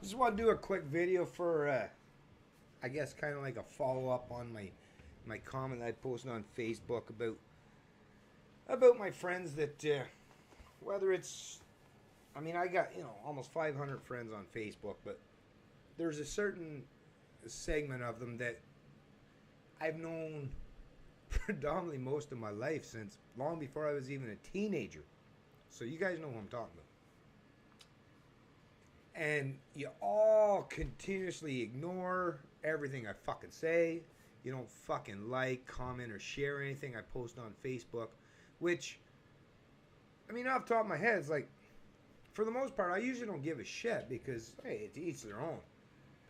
Just want to do a quick video for, I guess, kind of like a follow up on my comment that I posted on Facebook about my friends that whether it's, I mean, I got almost 500 friends on Facebook, but there's a certain segment of them that I've known predominantly most of my life since long before I was even a teenager. So you guys know who I'm talking about. And you all continuously ignore everything I fucking say. You don't fucking like, comment, or share anything I post on Facebook. Which, I mean, off the top of my head, it's like, for the most part, I usually don't give a shit because, hey, it's each their own.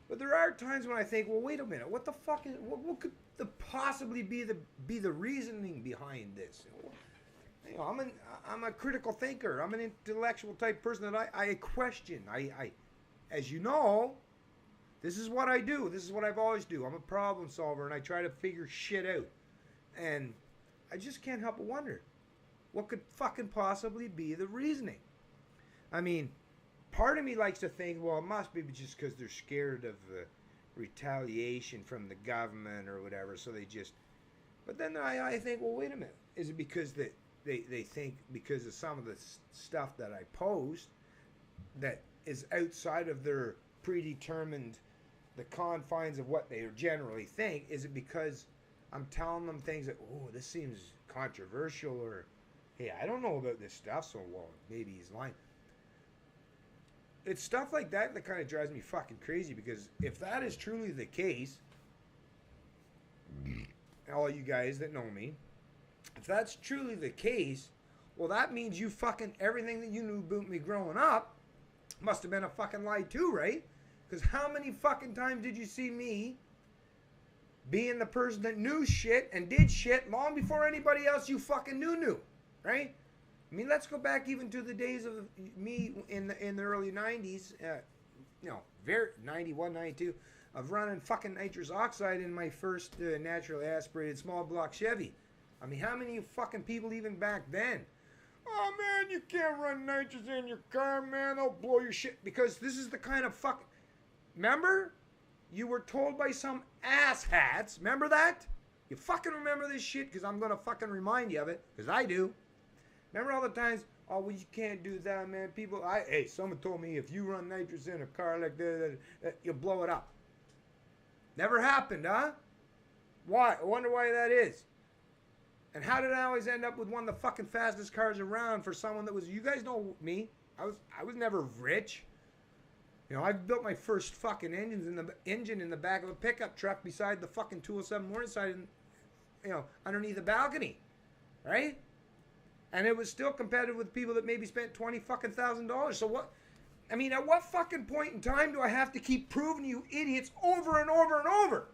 But there are times when I think, well, wait a minute, what the fuck is, what could possibly be the reasoning behind this? I'm a critical thinker. I'm an intellectual type person that I question. As you know, this is what I do. This is what I've always do. I'm a problem solver and I try to figure shit out. And I just can't help but wonder, what could fucking possibly be the reasoning? I mean, part of me likes to think, well, it must be just because they're scared of retaliation from the government or whatever, so they just... But then I think, well, wait a minute. Is it because they think because of some of the stuff that I post that is outside of their predetermined, the confines of what they generally think? Is it because I'm telling them things that, oh, this seems controversial, or, hey, I don't know about this stuff, so, well, maybe he's lying. It's stuff like that that kind of drives me fucking crazy, because if that is truly the case, all you guys that know me, if that's truly the case, well, that means you fucking, everything that you knew about me growing up must have been a fucking lie too, right? Because how many fucking times did you see me being the person that knew shit and did shit long before anybody else you fucking knew, right? I mean, let's go back even to the days of me in the early 90s, 91, 92, of running fucking nitrous oxide in my first naturally aspirated small block Chevy. I mean, how many fucking people even back then? Oh, man, you can't run nitrous in your car, man. They'll blow your shit. Because this is the kind of fucking... Remember? You were told by some asshats. Remember that? You fucking remember this shit? Because I'm going to fucking remind you of it. Because I do. Remember all the times, oh, well, you can't do that, man. Hey, someone told me if you run nitrous in a car like that, you'll blow it up. Never happened, huh? Why? I wonder why that is. And how did I always end up with one of the fucking fastest cars around for someone that was, you guys know me. I was never rich. I built my first fucking engine in the back of a pickup truck beside the fucking 207 Morningside, underneath the balcony, right? And it was still competitive with people that maybe spent $20,000. So what? I mean, at what fucking point in time do I have to keep proving you idiots over and over and over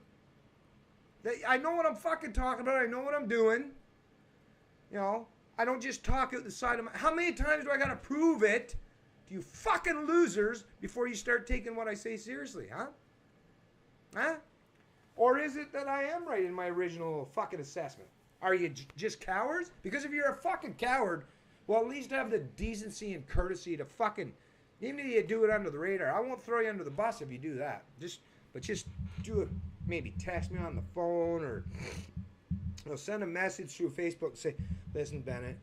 that I know what I'm fucking talking about? I know what I'm doing. I don't just talk out the side of my... How many times do I gotta prove it to you fucking losers before you start taking what I say seriously, huh? Huh? Or is it that I am right in my original fucking assessment? Are you just cowards? Because if you're a fucking coward, well, at least have the decency and courtesy to fucking... Even if you do it under the radar, I won't throw you under the bus if you do that. Just do it. Maybe text me on the phone or... send a message through Facebook and say, listen, Bennett,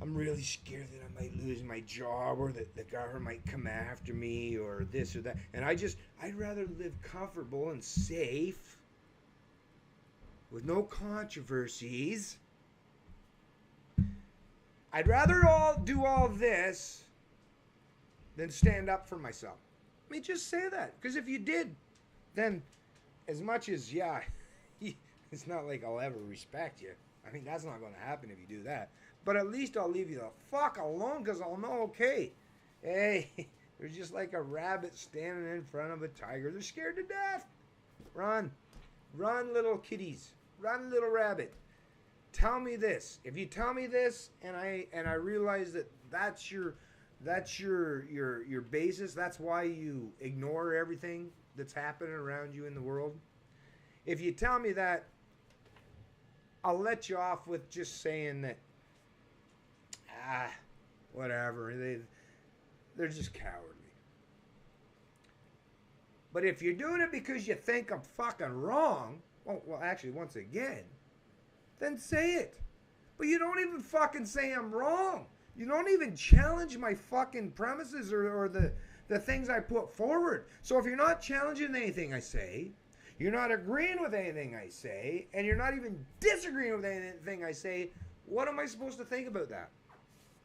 I'm really scared that I might lose my job or that the government might come after me or this or that. And I'd rather live comfortable and safe with no controversies. I'd rather do all this than stand up for myself. I mean, just say that. Because if you did, then as much as, yeah, it's not like I'll ever respect you. I mean, that's not going to happen if you do that. But at least I'll leave you the fuck alone because I'll know, okay, hey, they're just like a rabbit standing in front of a tiger. They're scared to death. Run. Run, little kitties. Run, little rabbit. Tell me this. If you tell me this and I realize that that's your basis, that's why you ignore everything that's happening around you in the world. If you tell me that, I'll let you off with just saying that, whatever. They're just cowardly. But if you're doing it because you think I'm fucking wrong, well, actually, once again, then say it. But you don't even fucking say I'm wrong. You don't even challenge my fucking premises or the things I put forward. So if you're not challenging anything I say, you're not agreeing with anything I say, and you're not even disagreeing with anything I say, what am I supposed to think about that?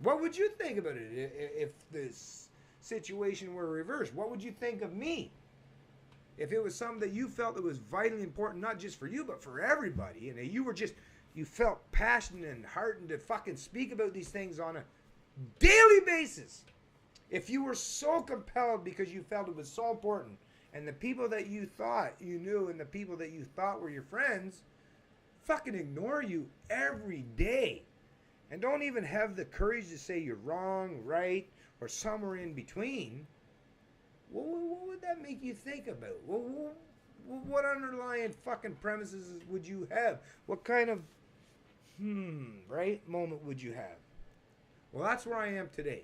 What would you think about it if this situation were reversed? What would you think of me? If it was something that you felt that was vitally important, not just for you, but for everybody, and you felt passionate and heartened to fucking speak about these things on a daily basis. If you were so compelled because you felt it was so important, and the people that you thought you knew and the people that you thought were your friends fucking ignore you every day and don't even have the courage to say you're wrong, right, or somewhere in between, what would that make you think about? What underlying fucking premises would you have? What kind of right moment would you have? Well, that's where I am today.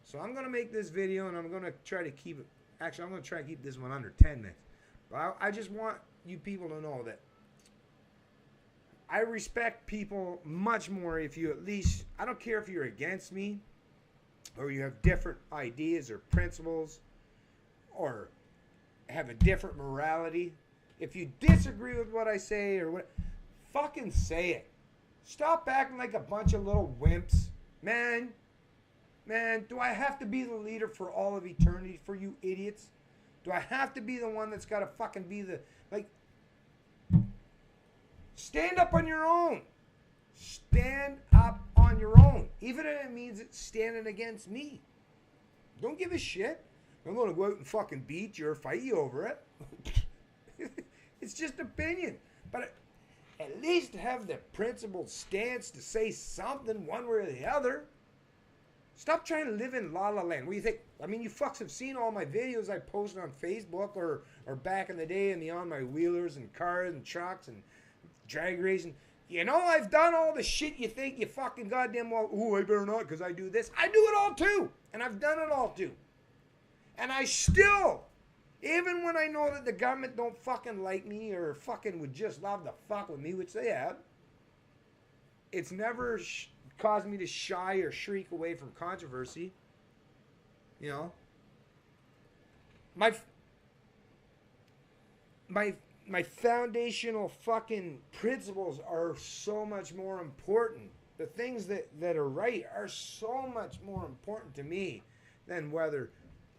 So I'm going to make this video, and I'm going to try to keep it. Actually, I'm going to try to keep this one under 10 minutes. But I just want you people to know that I respect people much more if you at least, I don't care if you're against me or you have different ideas or principles or have a different morality. If you disagree with what I say or what, fucking say it. Stop acting like a bunch of little wimps. Man, do I have to be the leader for all of eternity for you idiots? Do I have to be the one that's got to fucking be the, like, stand up on your own. Stand up on your own. Even if it means it's standing against me. Don't give a shit. I'm going to go out and fucking beat you or fight you over it. It's just opinion. But at least have the principled stance to say something one way or the other. Stop trying to live in la la land. What do you think? I mean, you fucks have seen all my videos I posted on Facebook or back in the day in the on my wheelers and cars and trucks and drag racing. You know, I've done all the shit you think you fucking goddamn well. Ooh, I better not because I do this. I do it all too. And I've done it all too. And I still, even when I know that the government don't fucking like me or fucking would just love to fuck with me, which they have, it's never caused me to shy or shriek away from controversy. You know, my foundational fucking principles are so much more important. The things that are right are so much more important to me than whether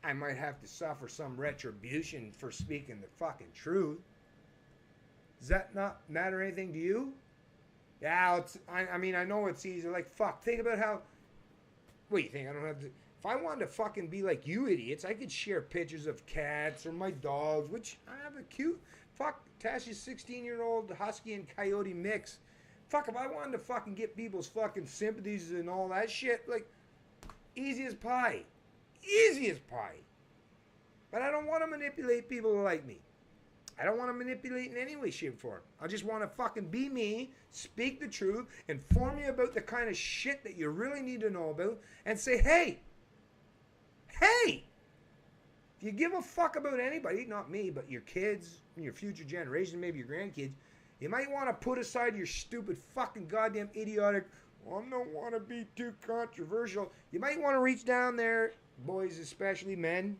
I might have to suffer some retribution for speaking the fucking truth. Does that not matter anything to you? Yeah, I mean, I know it's easy. Like, fuck, think about how... What do you think? I don't have to... If I wanted to fucking be like you idiots, I could share pictures of cats or my dogs, which I have a cute... Fuck, Tasha's 16-year-old husky and coyote mix. Fuck, if I wanted to fucking get people's fucking sympathies and all that shit, like, easy as pie. Easy as pie. But I don't want to manipulate people who like me. I don't want to manipulate in any way, shape, or form. I just want to fucking be me, speak the truth, inform you about the kind of shit that you really need to know about, and say, hey, if you give a fuck about anybody, not me, but your kids, and your future generation, maybe your grandkids, you might want to put aside your stupid fucking goddamn idiotic, well, I don't want to be too controversial. You might want to reach down there, boys, especially men.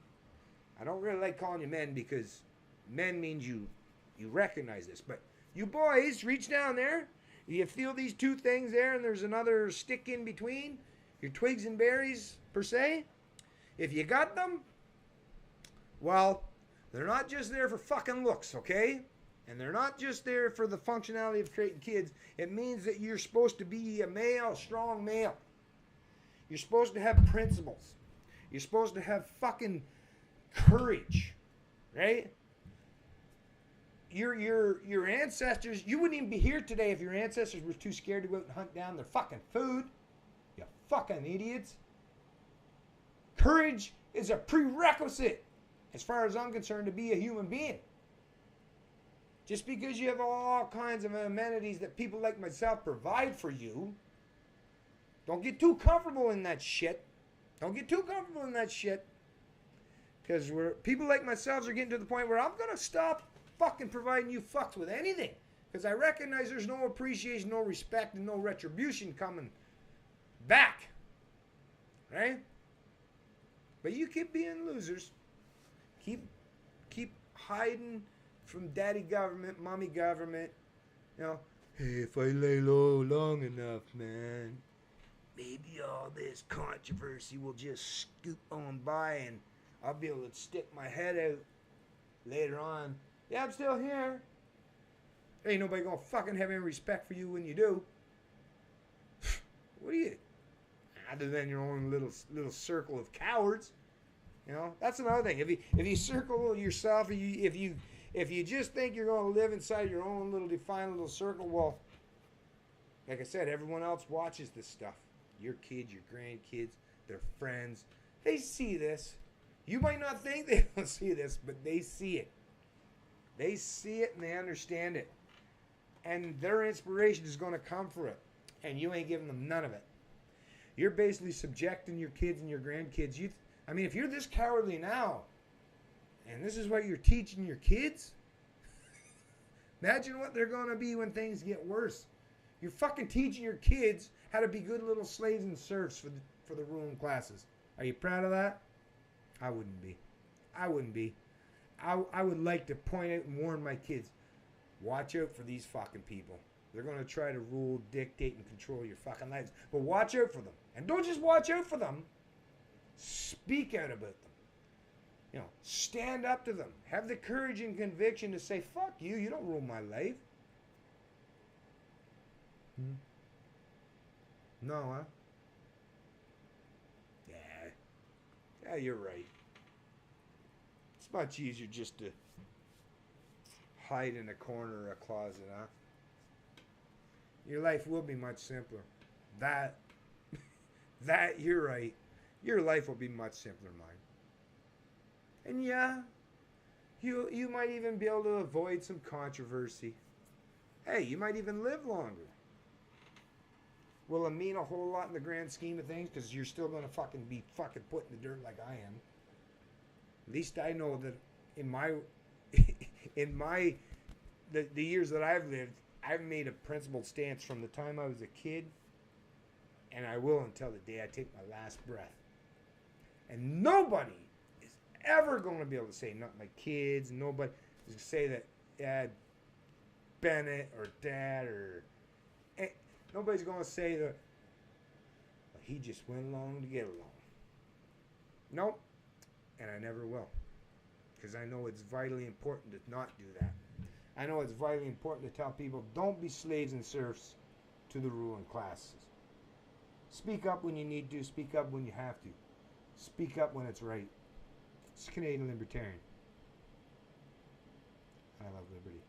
I don't really like calling you men because men means you recognize this. But you boys, reach down there. You feel these two things there and there's another stick in between. Your twigs and berries, per se. If you got them, well, they're not just there for fucking looks, okay? And they're not just there for the functionality of creating kids. It means that you're supposed to be a male, strong male. You're supposed to have principles. You're supposed to have fucking courage, right? Your ancestors, you wouldn't even be here today if your ancestors were too scared to go out and hunt down their fucking food. You fucking idiots. Courage is a prerequisite, as far as I'm concerned, to be a human being. Just because you have all kinds of amenities that people like myself provide for you, don't get too comfortable in that shit. Don't get too comfortable in that shit. Because people like myself are getting to the point where I'm going to stop fucking providing you fucks with anything. Because I recognize there's no appreciation, no respect, and no retribution coming back. Right? But you keep being losers. Keep hiding from daddy government, mommy government. You know, hey, if I lay low long enough, man, maybe all this controversy will just scoop on by and I'll be able to stick my head out later on. Yeah, I'm still here. Ain't nobody gonna fucking have any respect for you when you do. What are you? Other than your own little circle of cowards. You know, that's another thing. If you circle yourself, if you just think you're going to live inside your own little defined little circle, well, like I said, everyone else watches this stuff. Your kids, your grandkids, their friends, they see this. You might not think they don't see this, but they see it. They see it and they understand it, and their inspiration is going to come for it, and you ain't giving them none of it. You're basically subjecting your kids and your grandkids. I mean, if you're this cowardly now, and this is what you're teaching your kids, imagine what they're going to be when things get worse. You're fucking teaching your kids how to be good little slaves and serfs for the ruling classes. Are you proud of that? I wouldn't be. I wouldn't be. I would like to point out and warn my kids, watch out for these fucking people. They're going to try to rule, dictate, and control your fucking lives. But watch out for them. And don't just watch out for them. Speak out about them. You know, stand up to them. Have the courage and conviction to say, fuck you, you don't rule my life. No, huh? Yeah, you're right. It's much easier just to hide in a corner or a closet, huh? Your life will be much simpler. That, you're right. Your life will be much simpler than mine. And yeah, you might even be able to avoid some controversy. Hey, you might even live longer. Will it mean a whole lot in the grand scheme of things? Because you're still going to be fucking put in the dirt like I am. At least I know that in the years that I've lived, I've made a principled stance from the time I was a kid, and I will until the day I take my last breath. And nobody is ever going to be able to say, not my kids, nobody is going to say that Dad Bennett or Dad or... Nobody's going to say that he just went along to get along. Nope. And I never will. Because I know it's vitally important to not do that. I know it's vitally important to tell people, don't be slaves and serfs to the ruling classes. Speak up when you need to. Speak up when you have to. Speak up when it's right. It's Canadian Libertarian. I love liberty.